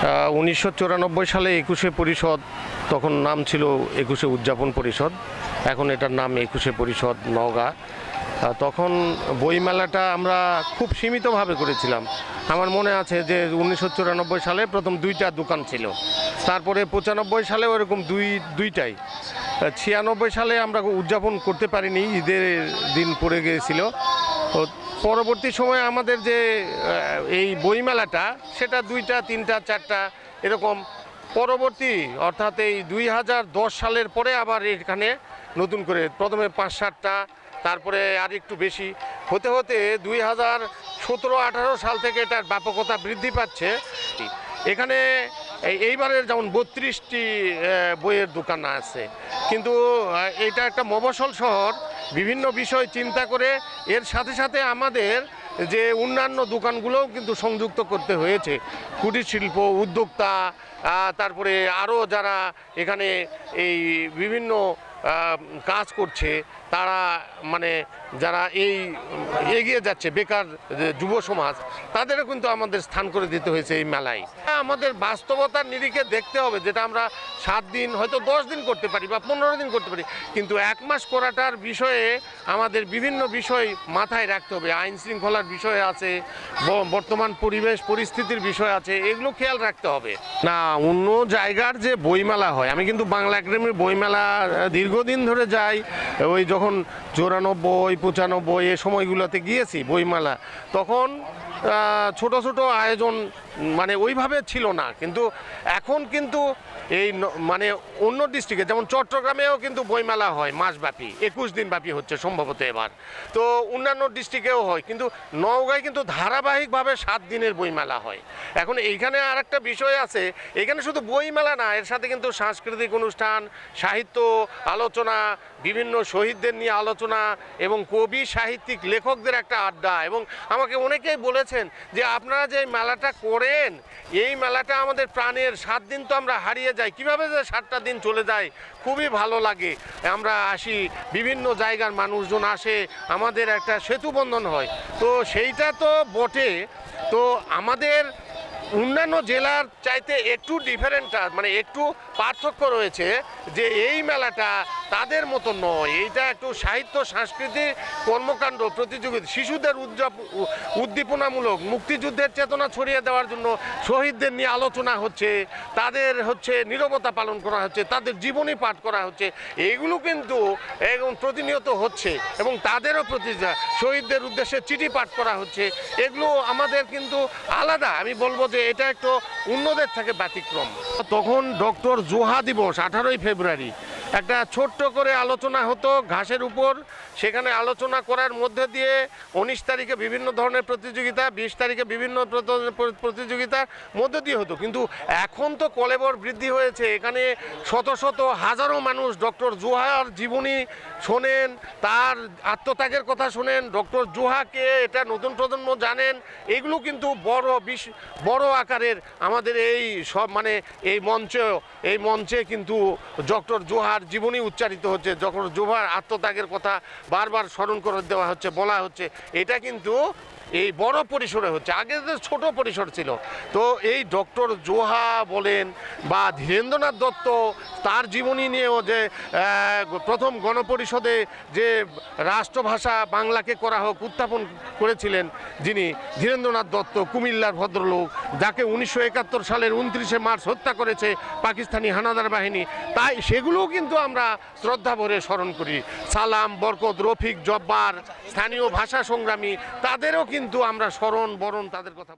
1994 সালে 21শে পরিষদ, তখন নাম ছিল 21শে উদযাপন পরিষদ, এখন এটার নাম 21শে পরিষদ নওগাঁ। তখন বইমেলাটা আমরা খুব সীমিতভাবে করেছিলাম। আমার মনে আছে যে 1994 সালে প্রথম 2টা দোকান ছিল, তারপরে 95 সালে ওরকম দুইটাই। 96 সালে আমরা উদযাপন করতে পারিনি, ঈদের দিন পড়ে গিয়েছিল। পরবর্তী সময়ে আমাদের যে এই বইমেলাটা, সেটা 2টা 3টা 4টা এরকম পরবর্তী, অর্থাৎ এই 2010 সালের পরে আবার এখানে নতুন করে প্রথমে 5-7টা, তারপরে আর একটু বেশি হতে হতে 2017-18 সাল থেকে এটার ব্যাপকতা বৃদ্ধি পাচ্ছে। এখানে এইবারের যেমন 32টি বইয়ের দোকান আছে, কিন্তু এটা একটা মফস্বল শহর, বিভিন্ন বিষয় চিন্তা করে এর সাথে সাথে আমাদের যে অন্যান্য দোকানগুলোও কিন্তু সংযুক্ত করতে হয়েছে। কুটির শিল্প উদ্যোক্তা, তারপরে আরও যারা এখানে এই বিভিন্ন কাজ করছে, তারা মানে যারা এই এগিয়ে যাচ্ছে বেকার যুব সমাজ, তাদেরও কিন্তু আমাদের স্থান করে দিতে হয়েছে এই মেলায়। আমাদের বাস্তবতার নিরিখে দেখতে হবে, যেটা আমরা 7 দিন হয়তো 10 দিন করতে পারি বা 15 দিন করতে পারি, কিন্তু 1 মাস করাটার বিষয়ে আমাদের বিভিন্ন বিষয় মাথায় রাখতে হবে। আইন শৃঙ্খলার বিষয় আছে, বর্তমান পরিবেশ পরিস্থিতির বিষয় আছে, এগুলো খেয়াল রাখতে হবে। না, অন্য জায়গার যে বইমেলা হয়, আমি কিন্তু বাংলা একাডেমির বইমেলা দীর্ঘদিন ধরে যাই। ওই যখন 94, 95 এ সময়গুলোতে গিয়েছি বইমেলা, তখন ছোট ছোট আয়োজন মানে ওইভাবে ছিল না, কিন্তু এখন কিন্তু এই মানে অন্য ডিস্ট্রিক্টে যেমন চট্টগ্রামেও কিন্তু বইমেলা হয় মাসব্যাপী, 21 দিন ব্যাপী হচ্ছে সম্ভবত এবার, তো অন্যান্য ডিস্ট্রিক্টেও হয়, কিন্তু নওগাঁয় কিন্তু ধারাবাহিকভাবে 7 দিনের বইমেলা হয়। এখন এইখানে আর একটা বিষয় আছে, এখানে শুধু বইমেলা না, এর সাথে কিন্তু সাংস্কৃতিক অনুষ্ঠান, সাহিত্য আলোচনা, বিভিন্ন শহীদদের নিয়ে আলোচনা এবং কবি সাহিত্যিক লেখকদের একটা আড্ডা। এবং আমাকে অনেকেই বলেছেন যে আপনারা যে মেলাটা করেন, এই মেলাটা আমাদের প্রাণের, 7 দিন তো আমরা হারিয়ে যাই, কীভাবে যে 7টা দিন চলে যায় খুবই ভালো লাগে। আমরা আসি, বিভিন্ন জায়গার মানুষজন আসে, আমাদের একটা সেতুবন্ধন হয়, তো সেইটা তো বটে। তো আমাদের অন্যান্য জেলার চাইতে একটু ডিফারেন্ট, মানে একটু পার্থক্য রয়েছে, যে এই মেলাটা তাদের মতো নয়। এইটা একটু সাহিত্য সাংস্কৃতিক কর্মকাণ্ড, প্রতিযোগিতা, শিশুদের উদ্দীপনামূলক, মুক্তিযুদ্ধের চেতনা ছড়িয়ে দেওয়ার জন্য শহীদদের নিয়ে আলোচনা হচ্ছে, তাদের নীরবতা পালন করা হচ্ছে, তাদের জীবনী পাঠ করা হচ্ছে, এইগুলো কিন্তু এবং প্রতিনিয়ত হচ্ছে, এবং তাদেরও প্রতি শহীদদের উদ্দেশ্যে চিঠি পাঠ করা হচ্ছে। এগুলো আমাদের কিন্তু আলাদা, আমি বলবো যে এটা একটু অন্যদের থেকে ব্যতিক্রম। তখন ডক্টর জোহা দিবস 18ই ফেব্রুয়ারি একটা ছোট্ট করে আলোচনা হতো ঘাসের উপর, সেখানে আলোচনা করার মধ্যে দিয়ে 19 তারিখে বিভিন্ন ধরনের প্রতিযোগিতা, 20 তারিখে বিভিন্ন প্রতিযোগিতার মধ্যে দিয়ে হতো। কিন্তু এখন তো কলেবর বৃদ্ধি হয়েছে, এখানে শত শত হাজারো মানুষ ডক্টর জোহার জীবনী শোনেন, তার আত্মত্যাগের কথা শোনেন, ডক্টর জোহাকে এটা নতুন প্রজন্ম জানেন। এগুলো কিন্তু বড় আকারের আমাদের এই সব মানে এই মঞ্চে কিন্তু ডক্টর জোহার জীবনী উচ্চারিত হচ্ছে, ডক্টর জোহার আত্মত্যাগের কথা বারবার স্মরণ করে দেওয়া হচ্ছে, বলা হচ্ছে। এটা কিন্তু এই বড় পরিসরে হচ্ছে, আগে তো ছোট পরিসর ছিল। তো এই ডক্টর জোহা বলেন বা ধীরেন্দ্রনাথ দত্ত, তার জীবনী নিয়েও যে প্রথম গণপরিষদে যে রাষ্ট্রভাষা বাংলাকে করা হোক উত্থাপন করেছিলেন যিনি, ধীরেন্দ্রনাথ দত্ত, কুমিল্লার ভদ্রলোক, যাকে 1971 সালের 29শে মার্চ হত্যা করেছে পাকিস্তানি হানাদার বাহিনী, তাই সেগুলোও কিন্তু আমরা শ্রদ্ধা ভরে স্মরণ করি। সালাম, বরকত, রফিক, জব্বার, স্থানীয় ভাষা সংগ্রামী, তাদেরও কিন্তু আমরা স্মরণ বরণ তাদের কথা